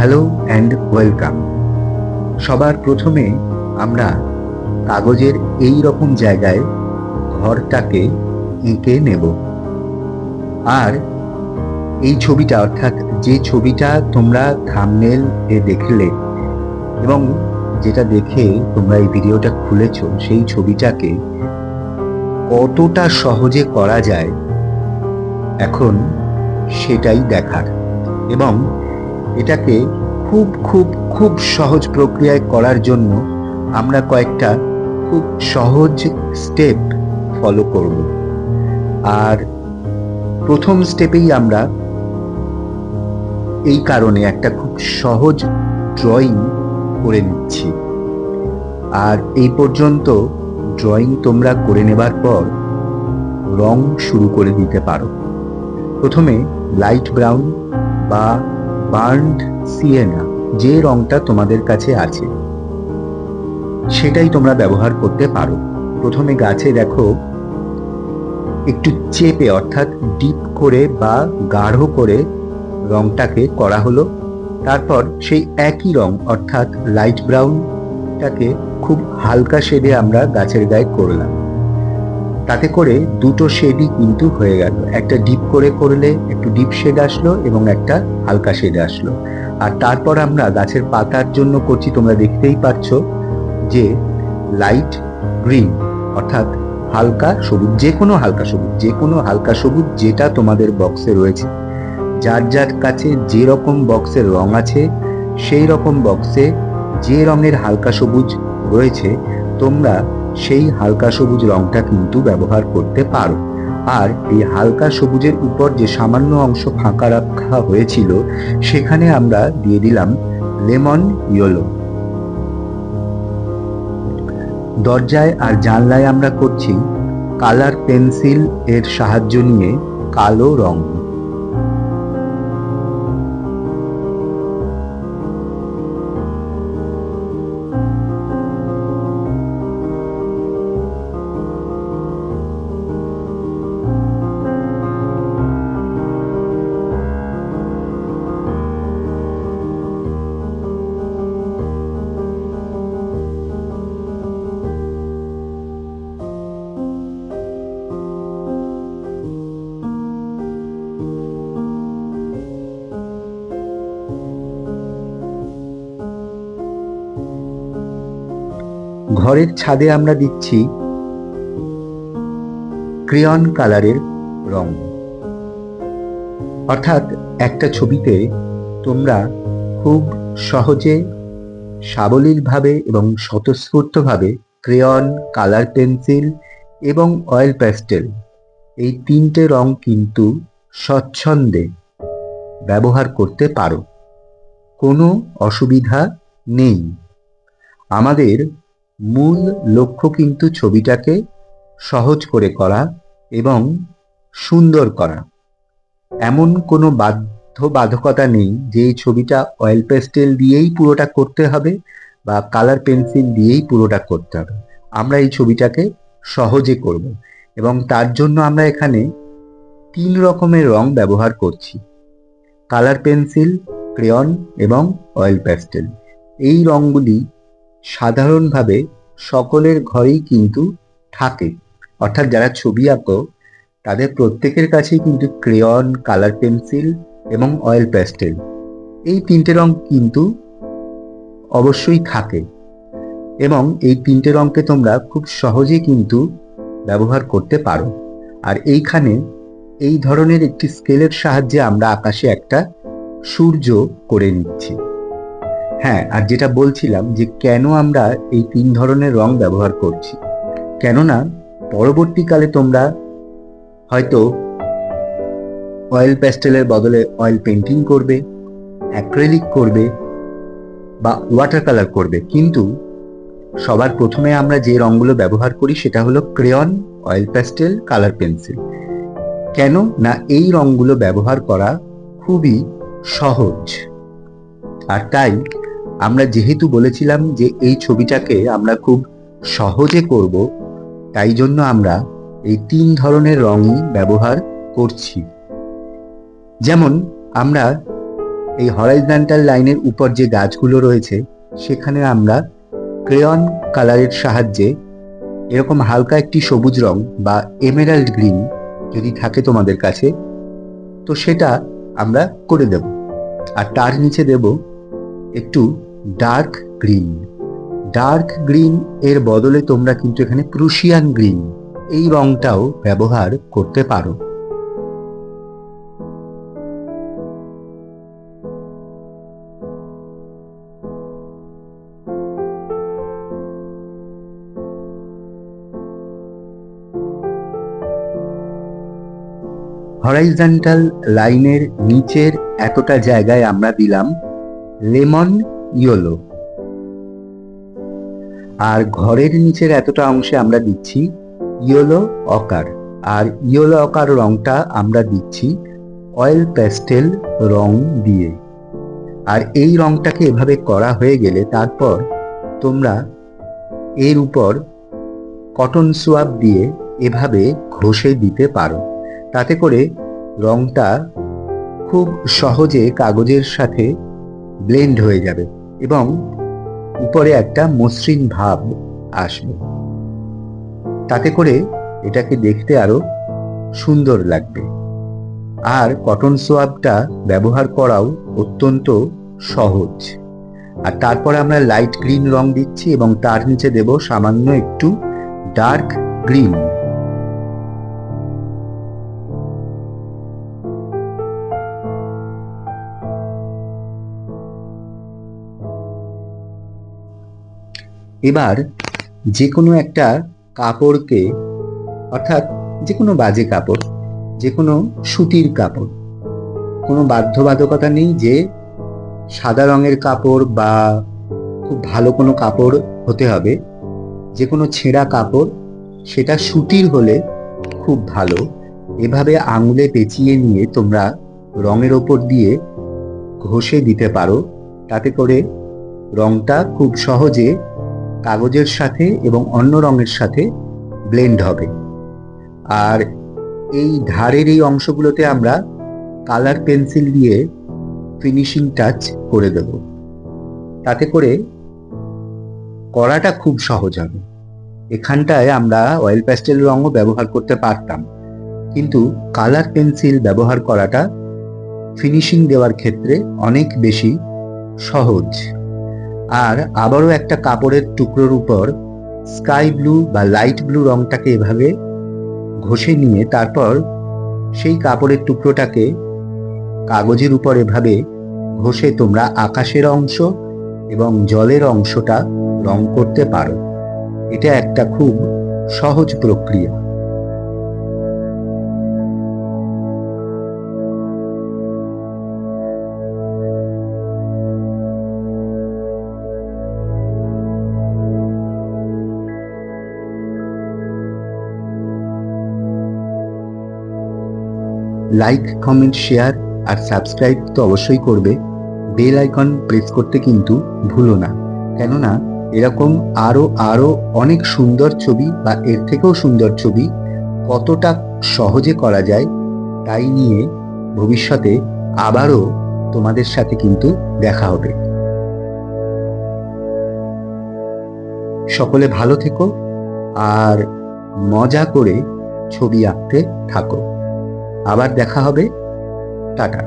Hello and welcome. সবার প্রথমে আমরা কাগজের এই রকম জায়গায় ঘরটাকে এঁকে নেব। আর এই ছবিটা, অর্থাৎ যে ছবিটা তোমরা থাম্বনেল এ দেখলে এবং যেটা দেখে তোমরা এই ভিডিওটা খুলেছো, সেই ছবিটাকে কতটা সহজে করা যায় এখন সেটাই দেখার, এবং এটাকে খুব খুব খুব সহজ প্রক্রিয়ায় করার জন্য আমরা কয়েকটা খুব সহজ স্টেপ ফলো করব। আর প্রথম স্টেপেই আমরা এই কারণে একটা খুব সহজ ড্রয়িং করে নিচ্ছি। আর এই পর্যন্ত ড্রয়িং তোমরা করে নেবার পর রং শুরু করে দিতে পারো। প্রথমে লাইট ব্রাউন বা বার্নড সিয়েনা, যে রংটা তোমাদের কাছে আছে সেটাই তোমরা ব্যবহার করতে পারো। প্রথমে গাছে দেখো একটু চেপে, অর্থাৎ ডিপ করে বা গাঢ় করে রংটাকে করা হলো। তারপর সেই একই রং অর্থাৎ লাইট ব্রাউনটাকে খুব হালকা শেডে আমরা গাছের গায়ে করলাম। তাতে করে দুটো শেডই কিন্তু হয়ে গেল। একটা ডিপ করে করলে একটু ডিপ শেড আসলো এবং একটা হালকা শেড আসলো। আর তারপর আমরা গাছের পাতার জন্য করছি, তোমরা দেখতেই পাচ্ছ যে লাইট গ্রিন অর্থাৎ হালকা সবুজ, যে কোনো হালকা সবুজ যেটা তোমাদের বক্সে রয়েছে। যার যার কাছে যে রকম বক্সের রং আছে সেই রকম বক্সে যে রঙের হালকা সবুজ রয়েছে তোমরা সেই হালকা সবুজ রংটা কিন্তু ব্যবহার করতে পারো। আর এই হালকা সবুজের উপর যে সামান্য অংশ ফাঁকা রাখা হয়েছিল সেখানে আমরা দিয়ে দিলাম লেমন ইয়েলো। দরজায় আর জানলায় আমরা করছি কালার পেন্সিল এর সাহায্য নিয়ে কালো রং। ঘরের ছাদে আমরা দিচ্ছি ক্রেয়ন কালারের রং। অর্থাৎ একটা ছবিতে তোমরা খুব সহজে, সাবলীলভাবে এবং স্বতঃস্ফূর্তভাবে ক্রেয়ন, কালার পেন্সিল এবং অয়েল প্যাস্টেল এই তিনটে রং কিন্তু স্বচ্ছন্দে ব্যবহার করতে পারো, কোনো অসুবিধা নেই। আমাদের মূল লক্ষ্য কিন্তু ছবিটাকে সহজ করে করা এবং সুন্দর করা। এমন কোনো বাধ্যবাধকতা নেই যে এই ছবিটা অয়েল পেস্টেল দিয়েই পুরোটা করতে হবে বা কালার পেন্সিল দিয়েই পুরোটা করতে হবে। আমরা এই ছবিটাকে সহজে করব এবং তার জন্য আমরা এখানে 3 রকমের রং ব্যবহার করছি: কালার পেন্সিল, ক্রেয়ন এবং অয়েল প্যাস্টেল। এই রংগুলি সাধারণভাবে সকলের ঘরেই কিন্তু থাকে, অর্থাৎ যারা ছবি আঁকো তাদের প্রত্যেকের কাছেই কিন্তু ক্রেয়ন, কালার পেন্সিল এবং অয়েল প্যাস্টেল এই 3টে রং কিন্তু অবশ্যই থাকে, এবং এই 3টে রংকে তোমরা খুব সহজেই কিন্তু ব্যবহার করতে পারো। আর এইখানে এই ধরনের একটি স্কেলের সাহায্যে আমরা আকাশে একটা সূর্য করে নিচ্ছি। হ্যাঁ, আর যেটা বলছিলাম যে কেন আমরা এই 3 ধরনের রং ব্যবহার করছি, কেননা পরবর্তীকালে তোমরা হয়তো অয়েল প্যাস্টেলের বদলে অয়েল পেন্টিং করবে, অ্যাক্রিলিক করবে বা ওয়াটার কালার করবে, কিন্তু সবার প্রথমে আমরা যে রংগুলো ব্যবহার করি সেটা হলো crayon, oil pastel, colour pencil. কেন না এই রংগুলো ব্যবহার করা খুবই সহজ। আর তাই আমরা যেহেতু বলেছিলাম যে এই ছবিটাকে আমরা খুব সহজে করব, তাই জন্য আমরা এই 3 ধরনের রঙই ব্যবহার করছি। যেমন আমরা এই হরাইজন্টাল লাইনের উপর যে গাছগুলো রয়েছে সেখানে আমরা ক্রেয়ন কালারের সাহায্যে এরকম হালকা একটি সবুজ রং বা এমেরাল্ড গ্রিন যদি থাকে তোমাদের কাছে, তো সেটা আমরা করে দেব। আর তার নিচে দেব একটু ডার্ক গ্রিন। ডার্ক গ্রিন এর বদলে তোমরা কিন্তু এখানে প্রুশিয়ান গ্রিন এই রংটাও ব্যবহার করতে পারো। হরাইজন্টাল লাইনের নিচের এতটা জায়গায় আমরা দিলাম লেমন ইয়েলো, আর ঘরের নিচের এতটা অংশে আমরা দিচ্ছি ইয়েলো অকার। আর ইয়েলো অকার রংটা আমরা দিচ্ছি অয়েল প্যাস্টেল রং দিয়ে। আর এই রংটাকে এভাবে করা হয়ে গেলে তারপর তোমরা এর উপর কটন সোয়াব দিয়ে এভাবে ঘষে দিতে পারো। তাতে করে রংটা খুব সহজে কাগজের সাথে ব্লেন্ড হয়ে যাবে এবং উপরে একটা মসৃণ ভাব আসবে। তাতে করে এটাকে দেখতে আরো সুন্দর লাগবে। আর কটন সোয়াবটা ব্যবহার করাও অত্যন্ত সহজ। আর তারপর আমরা লাইট গ্রিন রং দিচ্ছি এবং তার নিচে দেব সামান্য একটু ডার্ক গ্রিন। এবার যে কোনো একটা কাপড়কে, অর্থাৎ যে কোনো বাজে কাপড়, যে কোনো সুতির কাপড়, কোনো বাধ্যবাধকতা নেই যে সাদা রঙের কাপড় বা খুব ভালো কোনো কাপড় হতে হবে। যে কোনো ছেঁড়া কাপড়, সেটা সুতির হলে খুব ভালো। এভাবে আঙুলে পেঁচিয়ে নিয়ে তোমরা রঙের ওপর দিয়ে ঘষে দিতে পারো। তাতে করে রংটা খুব সহজে কাগজের সাথে এবং অন্য রঙের সাথে ব্লেন্ড হবে। আর এই ধারের এই অংশগুলোতে আমরা কালার পেন্সিল দিয়ে ফিনিশিং টাচ করে দেব। তাতে করে করাটা খুব সহজ হবে। এখানটায় আমরা অয়েল প্যাস্টেল রঙও ব্যবহার করতে পারতাম, কিন্তু কালার পেন্সিল ব্যবহার করাটা ফিনিশিং দেওয়ার ক্ষেত্রে অনেক বেশি সহজ। আর আবারও একটা কাপড়ের টুকরোর উপর স্কাই ব্লু বা লাইট ব্লু রংটাকে এভাবে ঘষে নিয়ে তারপর সেই কাপড়ের টুকরোটাকে কাগজের উপর এভাবে ঘষে তোমরা আকাশের অংশ এবং জলের অংশটা রং করতে পারো। এটা একটা খুব সহজ প্রক্রিয়া। লাইক, কমেন্ট, শেয়ার আর সাবস্ক্রাইব তো অবশ্যই করবে। বেল আইকন প্রেস করতে কিন্তু ভুলো না, কেননা এরকম আরো অনেক সুন্দর ছবি বা এর থেকেও সুন্দর ছবি কতটা সহজে করা যায় তাই নিয়ে ভবিষ্যতে আবারও তোমাদের সাথে কিন্তু দেখা হবে। সকলে ভালো থেকো আর মজা করে ছবি আঁকতে থাকো। আবার দেখা হবে। টাটা।